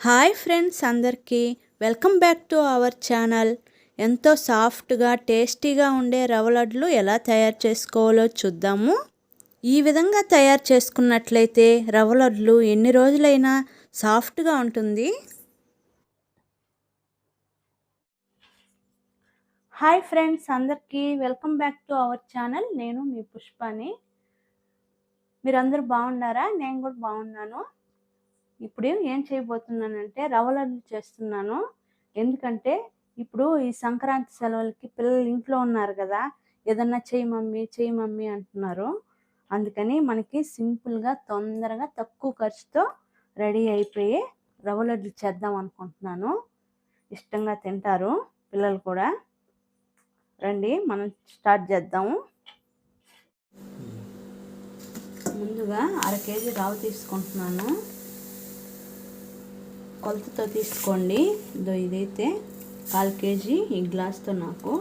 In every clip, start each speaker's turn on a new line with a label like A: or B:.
A: Hi friends అందరికీ welcome back to our channel. ఎంతో సాఫ్ట్గా టేస్టీగా ఉండే రవ్వ లడ్లు ఎలా తయారు చేసుకోవాలో చూద్దాము. ఈ విధంగా తయారు చేసుకున్నట్లయితే రవ్వ లడ్లు ఎన్ని రోజులైనా సాఫ్ట్గా ఉంటుంది. హాయ్ ఫ్రెండ్స్ అందరికీ welcome back to our channel. నేను మీ పుష్పని. మీరందరూ బాగున్నారా? నేను కూడా బాగున్నాను. ఇప్పుడు ఏం చేయబోతున్నానంటే రవ్వ లడ్లు చేస్తున్నాను. ఎందుకంటే ఇప్పుడు ఈ సంక్రాంతి సెలవులకి పిల్లలు ఇంట్లో ఉన్నారు కదా, ఏదన్నా చెయ్యి మమ్మీ అంటున్నారు. అందుకని మనకి సింపుల్గా తొందరగా తక్కువ ఖర్చుతో రెడీ అయిపోయి రవ్వ లడ్లు చేద్దాం అనుకుంటున్నాను. ఇష్టంగా తింటారు పిల్లలు కూడా. రండి మనం స్టార్ట్ చేద్దాము. ముందుగా 1/2 కేజీ రవ్వ తీసుకుంటున్నాను. కొలతతో తీసుకోండి. ఇదైతే 1/4 కేజీ ఈ గ్లాస్తో నాకు.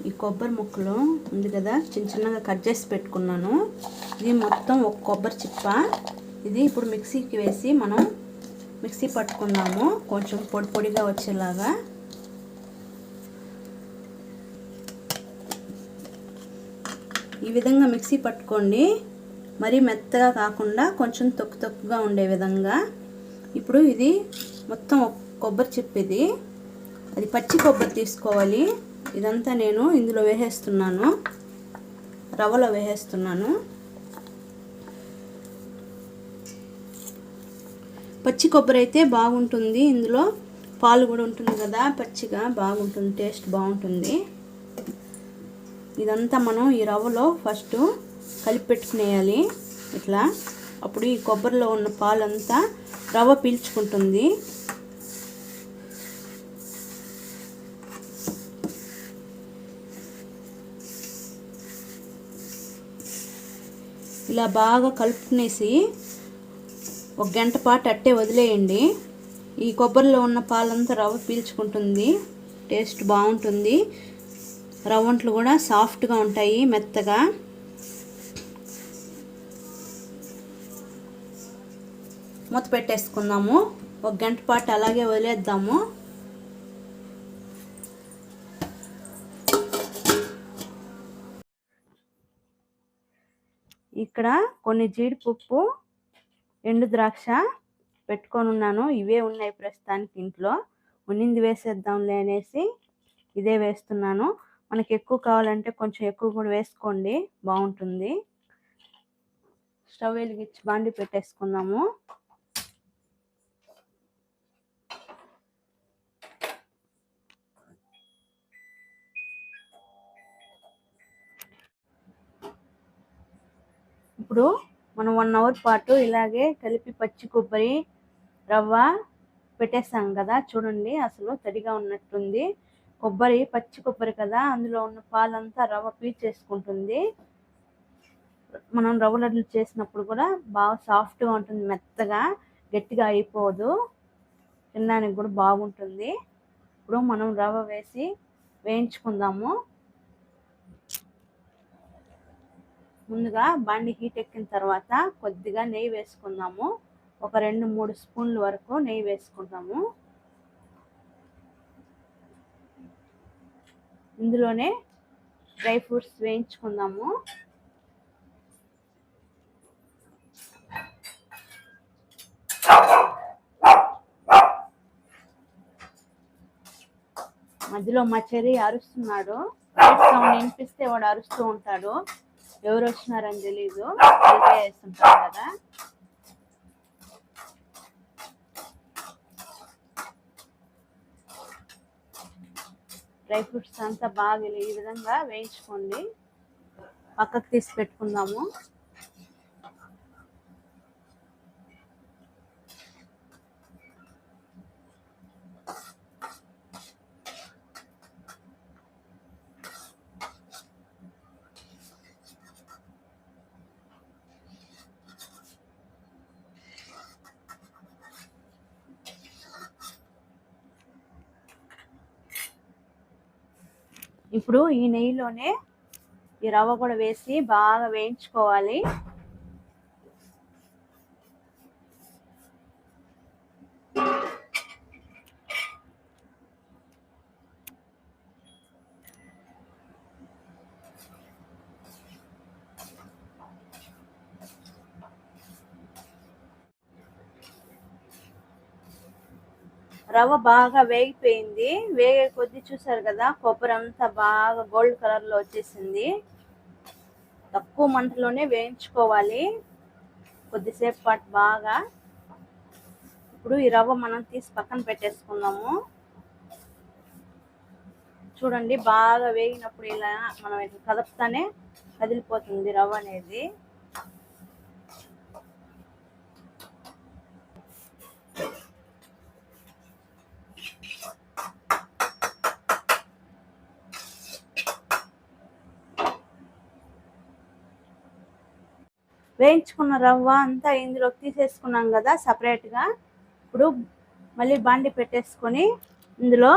A: ఈ కొబ్బరి ముక్కలు ఉంది కదా, చిన్నగా కట్ చేసి పెట్టుకున్నాను. ఇది మొత్తం ఒక కొబ్బరి చిప్ప. ఇది ఇప్పుడు మిక్సీకి వేసి మనం మిక్సీ పట్టుకుందాము, కొంచెం పొడి పొడిగా వచ్చేలాగా. ఈ విధంగా మిక్సీ పట్టుకోండి, మరీ మెత్తగా కాకుండా కొంచెం తొక్కుగా ఉండే విధంగా. ఇప్పుడు ఇది మొత్తం ఒక కొబ్బరి చిప్ప. ఇది అది పచ్చి కొబ్బరి తీసుకోవాలి. ఇదంతా నేను ఇందులో వేసేస్తున్నాను, రవ్వలో వేసేస్తున్నాను. పచ్చి కొబ్బరి అయితే బాగుంటుంది, ఇందులో పాలు కూడా ఉంటుంది కదా, పచ్చిగా బాగుంటుంది, టేస్ట్ బాగుంటుంది. ఇదంతా మనం ఈ రవ్వలో ఫస్ట్ కలిపి పెట్టుకునేయాలి ఇట్లా. అప్పుడు ఈ కొబ్బరిలో ఉన్న పాలంతా రవ్వ పీల్చుకుంటుంది. ఇలా బాగా కలుపుకునేసి ఒక గంట పాటు అట్టే వదిలేయండి. ఈ కొబ్బరిలో ఉన్న పాలంతా రవ్వ పీల్చుకుంటుంది, టేస్ట్ బాగుంటుంది. రవ్వంట్లు కూడా సాఫ్ట్గా ఉంటాయి, మెత్తగా. మూత పెట్టేసుకుందాము, ఒక గంట పాటు అలాగే వదిలేద్దాము. ఇక్కడ కొన్ని జీడిపప్పు, ఎండు ద్రాక్ష పెట్టుకొని ఉన్నాను. ఇవే ఉన్నాయి ప్రస్తుతానికి ఇంట్లో. ఉన్నింది వేసేద్దాంలే అనేసి ఇదే వేస్తున్నాను. మనకి ఎక్కువ కావాలంటే కొంచెం ఎక్కువ కూడా వేసుకోండి, బాగుంటుంది. స్టవ్ వెలిగించి బాండి పెట్టేసుకుందాము. ఇప్పుడు మనం 1 అవర్ పాటు ఇలాగే కలిపి పచ్చి కొబ్బరి రవ్వ పెట్టేస్తాం కదా, చూడండి అసలు తడిగా ఉన్నట్టుంది. కొబ్బరి పచ్చి కొబ్బరి కదా, అందులో ఉన్న పాలంతా రవ్వ పీల్చేసుకుంటుంది. మనం రవ్వ లడ్లు చేసినప్పుడు కూడా బాగా సాఫ్ట్గా ఉంటుంది, మెత్తగా గట్టిగా అయిపోదు, తినడానికి కూడా బాగుంటుంది. ఇప్పుడు మనం రవ్వ వేసి వేయించుకుందాము. ముందుగా బండి హీట్ ఎక్కిన తర్వాత కొద్దిగా నెయ్యి వేసుకుందాము. ఒక 2-3 స్పూన్ల వరకు నెయ్యి వేసుకుందాము. ఇందులోనే డ్రై ఫ్రూట్స్ వేయించుకుందాము. మధ్యలో మా చెర్రీ అరుస్తున్నాడు, సౌండ్ వినిపిస్తే వాడు అరుస్తూ ఉంటాడు. ఎవరు వచ్చినారని తెలీదు, వేస్తుంటారు కదా. డ్రై ఫ్రూట్స్ అంతా బాగా ఈ విధంగా వేయించుకోండి. పక్కకు తీసి పెట్టుకుందాము. ఇప్పుడు ఈ నెయ్యిలోనే ఈ రవ్వ కూడా వేసి బాగా వేయించుకోవాలి. రవ్వ బాగా వేగిపోయింది. వేగే కొద్దీ చూసారు కదా, కొబ్బరి అంతా బాగా గోల్డ్ కలర్ లో వచ్చేసింది. తక్కువ మంటలోనే వేయించుకోవాలి కొద్దిసేపు పాటు బాగా. ఇప్పుడు ఈ రవ్వ మనం తీసి పక్కన పెట్టేసుకుందాము. చూడండి, బాగా వేగినప్పుడు ఇలా మనం ఇట్లా కలుపుతానే కదిలిపోతుంది రవ్వ అనేది. వేయించుకున్న రవ్వ అంతా ఇందులోకి తీసేసుకున్నాం కదా సపరేట్గా. ఇప్పుడు మళ్ళీ బాండి పెట్టేసుకొని ఇందులో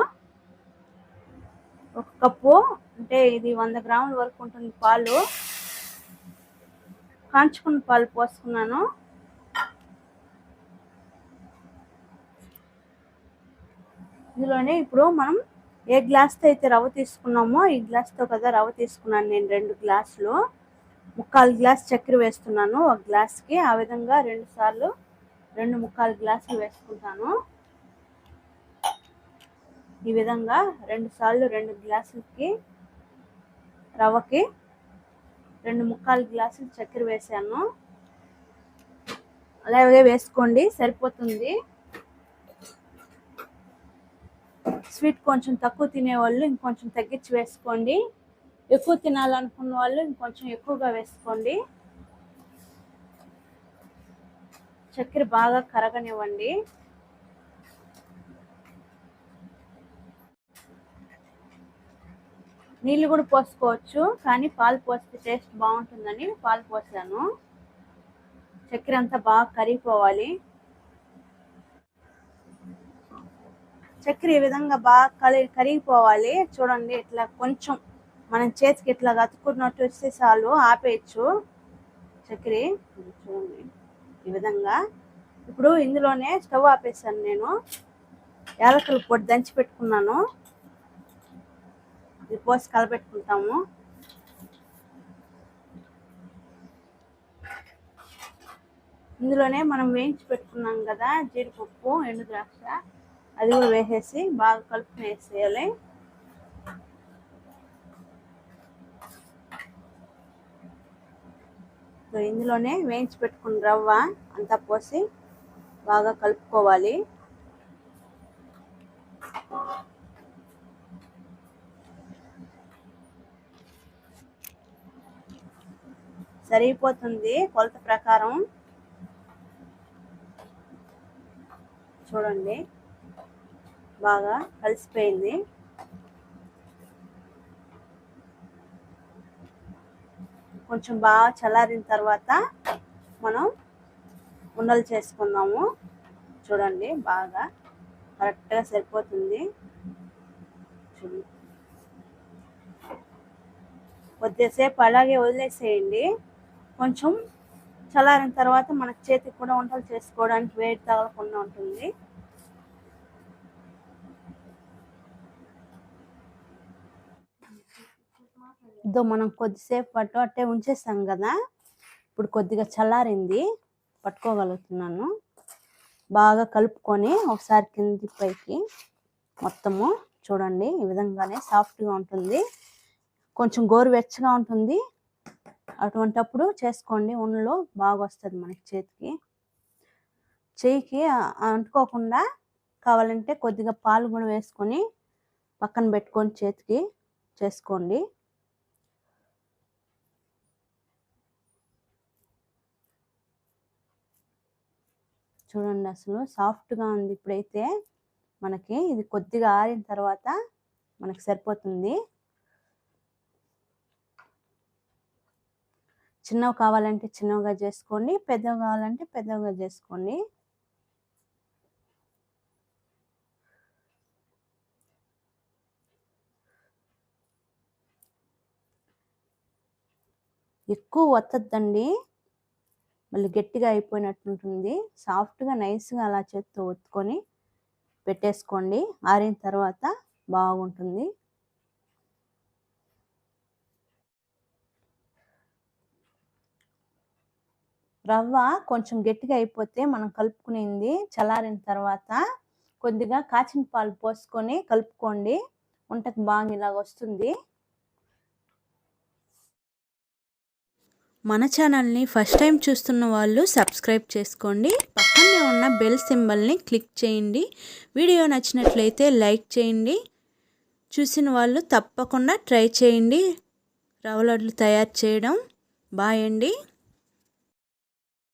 A: 1 కప్పు, అంటే ఇది 100 గ్రాముల వరకు ఉంటుంది పాలు, కాంచుకున్న పాలు పోసుకున్నాను. ఇందులోనే ఇప్పుడు మనం ఏ గ్లాస్తో అయితే రవ్వ తీసుకున్నామో ఈ గ్లాస్తో కదా రవ్వ తీసుకున్నాను నేను 2 గ్లాసులు. 3/4 గ్లాస్ చక్కెర వేస్తున్నాను ఒక గ్లాస్కి. ఆ విధంగా 2 సార్లు 2 3/4 గ్లాసులు వేసుకుంటాను. ఈ విధంగా 2 సార్లు 2 గ్లాసులకి రవ్వకి 2 3/4 గ్లాసులు చక్కెర వేసాను. అలాగే వేసుకోండి, సరిపోతుంది. స్వీట్ కొంచెం తక్కువ తినేవాళ్ళు ఇంకొంచెం తగ్గించి వేసుకోండి. ఎక్కువ తినాలనుకున్న వాళ్ళు ఇంకొంచెం ఎక్కువగా వేసుకోండి. చక్కెర బాగా కరగనివ్వండి. నీళ్ళు కూడా పోసుకోవచ్చు, కానీ పాలు పోస్తే టేస్ట్ బాగుంటుందని పాలు పోసాను. చక్కెర అంతా బాగా కరిగిపోవాలి. చక్కెర ఈ విధంగా బాగా కరిగిపోవాలి. చూడండి, ఇట్లా కొంచెం మనం చేతికి ఇట్లా అతుక్కున్నట్టు వస్తే చాలు, ఆపేయచ్చు చక్కెర. చూడండి ఈ విధంగా. ఇప్పుడు ఇందులోనే స్టవ్ ఆపేసాను నేను. యాలకుల పొడి దంచి పెట్టుకున్నాను, ఇది పోసి కలపెట్టుకుంటాము. ఇందులోనే మనం వేయించి పెట్టుకున్నాం కదా జీడిపప్పు, ఎండు ద్రాక్ష, అది కూడా వేసేసి బాగా కలుపుకుని వేసేయాలి. ఇందులోనే వేయించి పెట్టుకున్న రవ్వ అంతా పోసి బాగా కలుపుకోవాలి. సరిపోతుంది కొలత ప్రకారం. చూడండి, బాగా కలిసిపోయింది. కొంచెం బాగా చల్లారిన తర్వాత మనం ఉండలు చేసుకుందాము. చూడండి, బాగా కరెక్ట్గా సరిపోతుంది. చూడండి, కొద్దిసేపు అలాగే వదిలేసేయండి. కొంచెం చల్లారిన తర్వాత మనకు చేతికి కూడా వంటలు చేసుకోవడానికి వేడి తగలకుండా ఉంటుంది. ఇదో మనం కొద్దిసేపు పాటు అట్టే ఉంచేస్తాం కదా, ఇప్పుడు కొద్దిగా చల్లారింది, పట్టుకోగలుగుతున్నాను. బాగా కలుపుకొని ఒకసారి కింది పైకి మొత్తము చూడండి, ఈ విధంగానే సాఫ్ట్గా ఉంటుంది. కొంచెం గోరువెచ్చగా ఉంటుంది, అటువంటప్పుడు చేసుకోండి. ఉండలు బాగా వస్తుంది మనకి చేతికి. చెయ్యికి అంటుకోకుండా కావాలంటే కొద్దిగా పాలు కూడా వేసుకొని పక్కన పెట్టుకొని చేతికి చేసుకోండి. చూడండి, అసలు సాఫ్ట్గా ఉంది. ఇప్పుడైతే మనకి ఇది కొద్దిగా ఆరిన తర్వాత మనకి సరిపోతుంది. చిన్నవి కావాలంటే చిన్నవిగా చేసుకోండి, పెద్దవి కావాలంటే పెద్దవిగా చేసుకోండి. ఎక్కువ వత్తద్దండి, మళ్ళీ గట్టిగా అయిపోయినట్టు ఉంటుంది. సాఫ్ట్గా నైస్గా అలా చేత్తో ఒత్తుకొని పెట్టేసుకోండి. ఆరిన తర్వాత బాగుంటుంది. రవ్వ కొంచెం గట్టిగా అయిపోతే మనం కలుపుకునేది చల్లారిన తర్వాత కొద్దిగా కాచిన పాలు పోసుకొని కలుపుకోండి. వంటకు బాగా ఇలాగ వస్తుంది. మన ఛానల్ని ఫస్ట్ టైం చూస్తున్న వాళ్ళు సబ్స్క్రైబ్ చేసుకోండి. పక్కనే ఉన్న బెల్ సింబల్ని క్లిక్ చేయండి. వీడియో నచ్చినట్లయితే లైక్ చేయండి. చూసిన వాళ్ళు తప్పకుండా ట్రై చేయండి రవ్వ లడ్లు తయారు చేయడం. బాయ్ అండి.